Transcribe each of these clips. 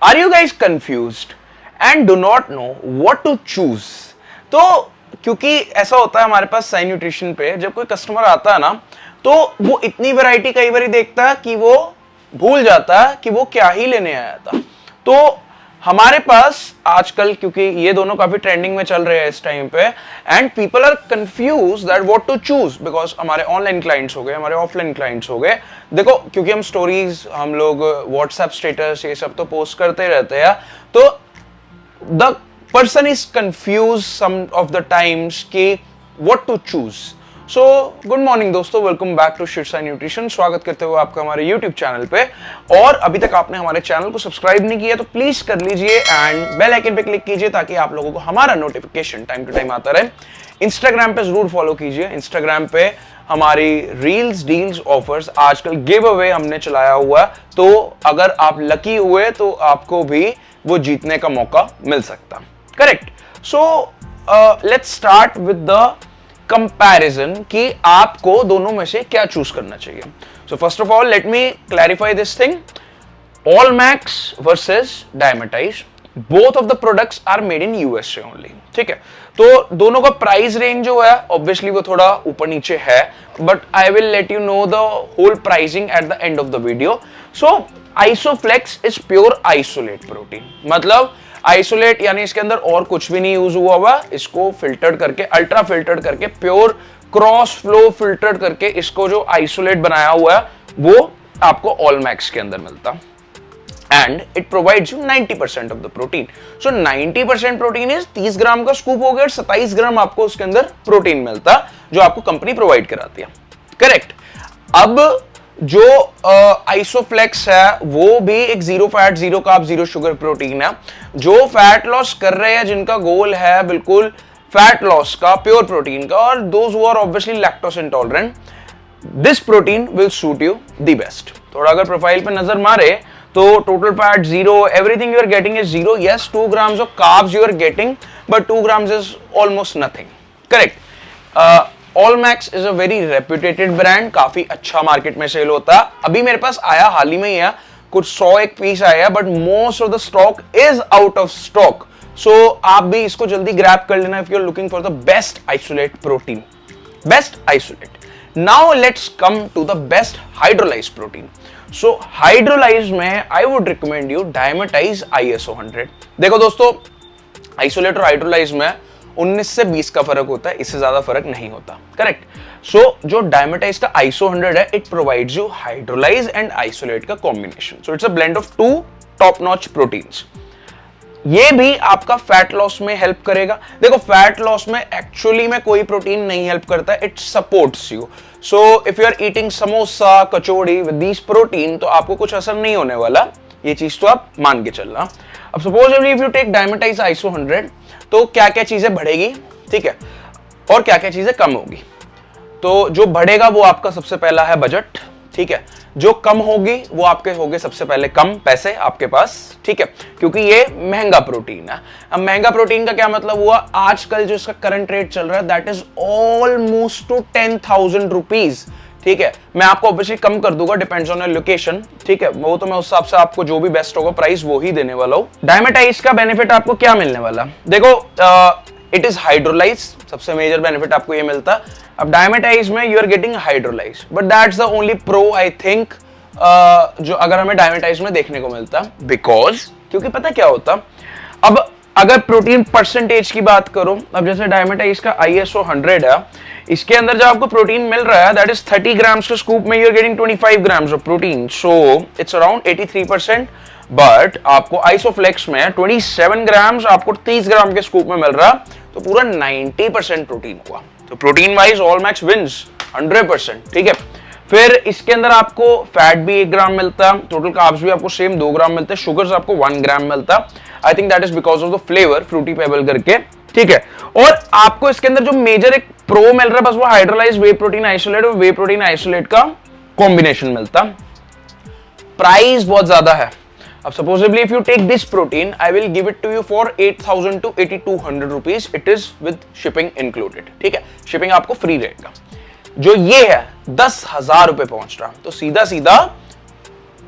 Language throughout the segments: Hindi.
Are you guys confused and do not know what to choose? तो क्योंकि ऐसा होता है हमारे पास साई न्यूट्रिशन पे जब कोई कस्टमर आता है ना तो वो इतनी वैरायटी कई बार देखता है कि वो भूल जाता है कि वो क्या ही लेने आया था। तो हमारे पास आजकल क्योंकि ये दोनों काफी ट्रेंडिंग में चल रहे हैं इस टाइम पे and people are confuse that what to choose because हमारे ऑनलाइन क्लाइंट्स हो गए, हमारे ऑफलाइन क्लाइंट्स हो गए। देखो क्योंकि हम स्टोरीज, हम लोग व्हाट्सएप स्टेटस ये सब तो पोस्ट करते रहते हैं, तो the person is confuse some of the times कि what to choose. So good morning दोस्तों, welcome back to Shirsai nutrition. स्वागत करते हुए आपका हमारे यूट्यूब चैनल पे। और अभी तक आपने हमारे चैनल को सब्सक्राइब नहीं किया तो प्लीज कर लीजिए एंड बेल आइकन पे क्लिक कीजिए ताकि आप लोगों को हमारा नोटिफिकेशन टाइम टू टाइम आता रहे। इंस्टाग्राम पे जरूर फॉलो कीजिए। इंस्टाग्राम पे हमारी रील्स, डील्स, ऑफर्स, आजकल गिव अवे हमने चलाया हुआ है, तो अगर आप लकी हुए तो आपको भी वो जीतने का मौका मिल सकता। Correct. So let's start with the comparison कि आपको दोनों में से क्या चूज करना चाहिए। So first of all let me clarify this thing. AllMax versus Dymatize, both of the products are made in USA only. ठीक है, तो दोनों का प्राइस रेंज जो है ऑब्वियसली वो थोड़ा ऊपर नीचे है, but I will let you know the whole pricing at the end of the video. So Isoflex is pure isolate protein, मतलब आइसोलेट यानी इसके अंदर और कुछ भी नहीं यूज हुआ, इसको फिल्टर्ड करके, अल्ट्रा फिल्टर्ड करके, प्योर क्रॉस फ्लो फिल्टर्ड करके इसको जो आइसोलेट बनाया हुआ है वो आपको ऑल मैक्स के अंदर मिलता। And it provides you 90% of the protein. So 90% protein is 30 ग्राम का स्कूप हो गया और 27 ग्राम आपको उसके अंदर प्रोटीन मिलता जो आपको कंपनी प्रोवाइड कराती है। करेक्ट। अब जो आइसोफ्लेक्स है वो भी एक zero fat, zero carb, zero sugar protein है। जो फैट लॉस कर रहे हैं, जिनका गोल है बिल्कुल फैट लॉस का, प्योर प्रोटीन का, और those who are obviously lactose intolerant, this protein will suit you the best. थोड़ा अगर प्रोफाइल पे नजर मारे तो total fat zero, everything you are getting is zero. Yes, 2 grams of carbs you are getting, but 2 grams is almost nothing. Correct. Allmax is a very reputated brand, काफी अच्छा मार्केट में सेल होता है। अभी मेरे पास आया हाल ही में ही है, कुछ 100 एक पीस आया, but most of the stock is out of stock. So आप भी इसको जल्दी ग्रैब कर लेना if you are looking for the best isolate protein, best isolate. Now let's come to the best hydrolyze protein. So hydrolyze में I would recommend you Dymatize ISO 100। देखो दोस्तों, आइसोलेट और हाइड्रोलाइज में 19 से 20 का फर्क होता है, इससे ज्यादा फर्क नहीं होता। करेक्ट। सो जो डायमेटाइज का ISO 100 है, it provides you hydrolyze and isolate का combination. So it's a blend of 2 top notch proteins. ये भी आपका फैट लॉस में हेल्प करेगा। देखो फैट लॉस में एक्चुअली में कोई प्रोटीन नहीं हेल्प करता, it supports you. So if you are eating samosa, kachori with this protein तो आपको कुछ असर नहीं होने वाला, ये चीज तो आप मान के चलना। अब suppose if you take Dymatize ISO 100 तो क्या क्या चीजें बढ़ेगी, ठीक है, और क्या क्या चीजें कम होगी। तो जो बढ़ेगा वो आपका सबसे पहला है बजट, ठीक है। जो कम होगी वो आपके होंगे सबसे पहले कम पैसे आपके पास, ठीक है, क्योंकि ये महंगा प्रोटीन है। अब महंगा प्रोटीन का क्या मतलब हुआ, आजकल जो इसका करंट रेट चल रहा है that is almost two 10,000 rupees. ठीक है, मैं आपको ऑब्वियसली कम कर दूंगा, डिपेंड्स ऑन योर लोकेशन, ठीक है, वो तो मैं उस हिसाब से आपको जो भी बेस्ट होगा प्राइस वो ही देने वाला हूं। डायमेटाइज का बेनिफिट आपको क्या मिलने वाला, देखो इट इज हाइड्रोलाइज, सबसे मेजर बेनिफिट आपको ये मिलता। अब डायमेटाइज में you are getting hydrolyse, but that's the only pro I think जो अगर हमें डायमेटाइज में देखने को मिलता, बिकॉज क्योंकि पता क्या होता, अब अगर प्रोटीन परसेंटेज की बात करो, अब जैसे डायमेटाइज का ISO 100 है, इसके अंदर जो आपको प्रोटीन मिल रहा है दैट इज 30 ग्राम्स के स्कूप में you are getting 25 grams of protein, so it's around 83%। But आपको आइसोफ्लेक्स में 27 ग्राम्स आपको 30 ग्राम के स्कूप में मिल रहा, तो पूरा 90% प्रोटीन हुआ। तो protein wise AllMax wins 100%, ठीक है। फिर इसके अंदर आपको फैट भी 1 ग्राम मिलता, टोटल कार्ब्स भी आपको सेम 2 ग्राम मिलते, शुगर्स आपको 1 ग्राम मिलता। I think that is because of the flavour, fruity pebble करके, ठीक है। और आपको इसके अंदर जो मेजर एक प्रो मिल रहा है बस वो हाइड्रोलाइज वे प्रोटीन आइसोलेट और वे प्रोटीन आइसोलेट का कॉम्बिनेशन मिलता। प्राइस बहुत ज्यादा है। अब supposably if you take this protein I will give it to you for 8,000 to 8,200 rupees, it is with shipping included, ठीक है, शिपिंग आपको फ्री रहेगा। जो ये है 10,000 रुपए पहुंच रहा, तो सीधा सीधा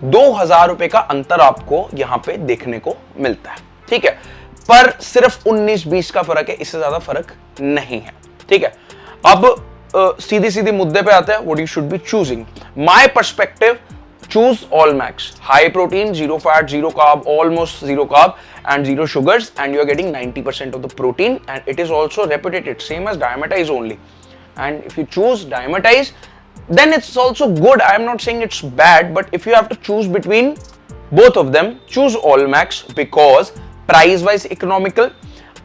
₹2000 का अंतर आपको यहां पे देखने को मिलता है, ठीक है, पर सिर्फ 19-20 का फर्क है, इससे ज्यादा फर्क नहीं है, ठीक है। अब सीधी सीधी मुद्दे पे आते हैं, what you should be choosing. My perspective, choose all max, high protein, zero fat, zero carb, almost zero carb and zero sugars, and you are getting 90% of the protein, and it is also repeated, same as Dymatize only. And if you choose Dymatize, then it's also good. I am not saying it's bad, but if you have to choose between both of them, choose all max because price wise economical,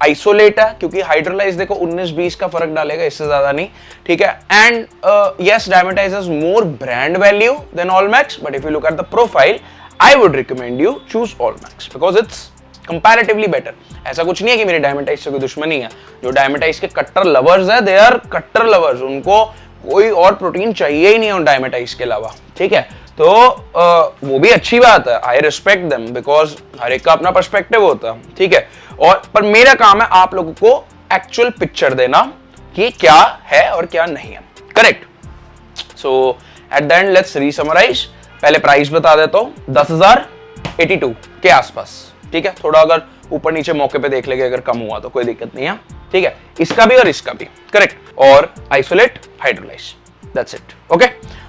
isolate है क्योंकि हाइड्रोलाइज देखो 19-20 का फर्क डालेगा, इससे ज्यादा नहीं, ठीक है। And yes, Dymatize has more brand value than AllMax, but if you look at the profile I would recommend you choose AllMax because it's comparatively better. ऐसा कुछ नहीं है कि मेरे डायमेटाइज से कोई दुश्मनी है, जो डायमेटाइज के कट्टर लवर्स है दे आर कट्टर लवर्स, उनको कोई और प्रोटीन चाहिए ही नहीं है डायमेटाइज के अलावा, ठीक है। तो वो भी अच्छी बात है, आई रिस्पेक्ट देम बिकॉज हर एक का अपना पर्सपेक्टिव होता है, ठीक है। और पर मेरा काम है आप लोगों को एक्चुअल पिक्चर देना कि क्या है और क्या नहीं है, correct. So at the end let's resummarize. पहले प्राइस बता देता हूं, 10,082 के आसपास, ठीक है। थोड़ा अगर ऊपर नीचे मौके पे देख लेंगे, अगर कम हुआ तो कोई दिक्कत नहीं है, ठीक है। इसका भी और इसका भी, करेक्ट। और isolate, hydrolyse, that's it, okay.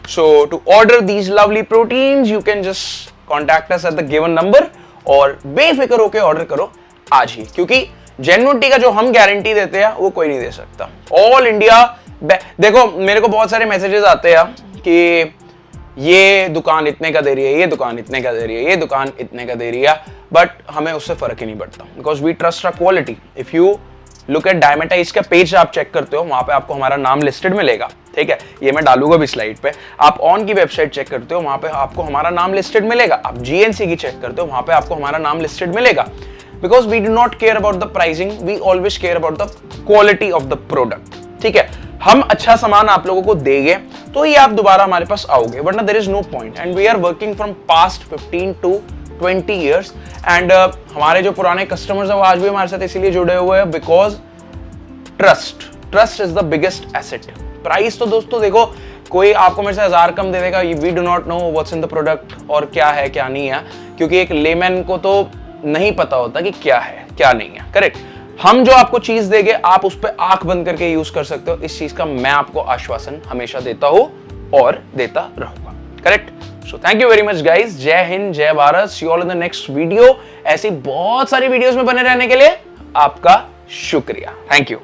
So to order these lovely proteins you can just contact us at the given number, और बेफिक्र होकर ऑर्डर करो आज ही, क्योंकि जेन्युइनिटी का जो हम गारंटी देते हैं वो कोई नहीं दे सकता। ऑल इंडिया देखो, मेरे को बहुत सारे मैसेजेस आते हैं कि ये दुकान इतने का दे रही है, ये दुकान इतने का दे रही है, ये दुकान इतने का दे रही है, बट हमें उससे फर्क ही नहीं पड़ता because we trust our quality. If you look at Dymatize का पेज आप चेक करते हो, वहां पे आपको हमारा नाम लिस्टेड मिलेगा, ठीक है। ये मैं डालूंगा भी स्लाइड पे। आप ऑन की वेबसाइट चेक करते हो, वहां पे आपको हमारा नाम लिस्टेड मिलेगा। आप जीएनसी की चेक करते हो, वहां पे आपको हमारा नाम लिस्टेड मिलेगा। Because we do not care about the pricing, we always care about the quality of the product, ठीक है। हम अच्छा सामान आप लोगों को देंगे तो ही आप दोबारा हमारे पास आओगे, वरना there is no point. And we are working from past 15 to 20 years, एंड हमारे जो पुराने कस्टमर्स हैं वो आज भी हमारे साथ इसीलिए जुड़े हुए हैं because trust is the biggest asset. Price तो दोस्तों देखो, कोई आपको मेरे से 1000 कम दे देगा, we do not know what's in the product और क्या है क्या नहीं है, क्योंकि एक लेमैन को तो नहीं पता होता कि क्या है क्या नहीं है, करेक्ट। हम जो आपको चीज देंगे आप उस पर आंख बंद करके यूज कर सकते हो, इस चीज का मैं आपको आश्वासन हमेशा देता हूं और देता रहूंगा, correct. So thank you very much guys, जय हिंद, जय Bharat, see all in the next video. ऐसी बहुत सारी वीडियोस में बने रहने के लिए आपका शुक्रिया, थैंक यू।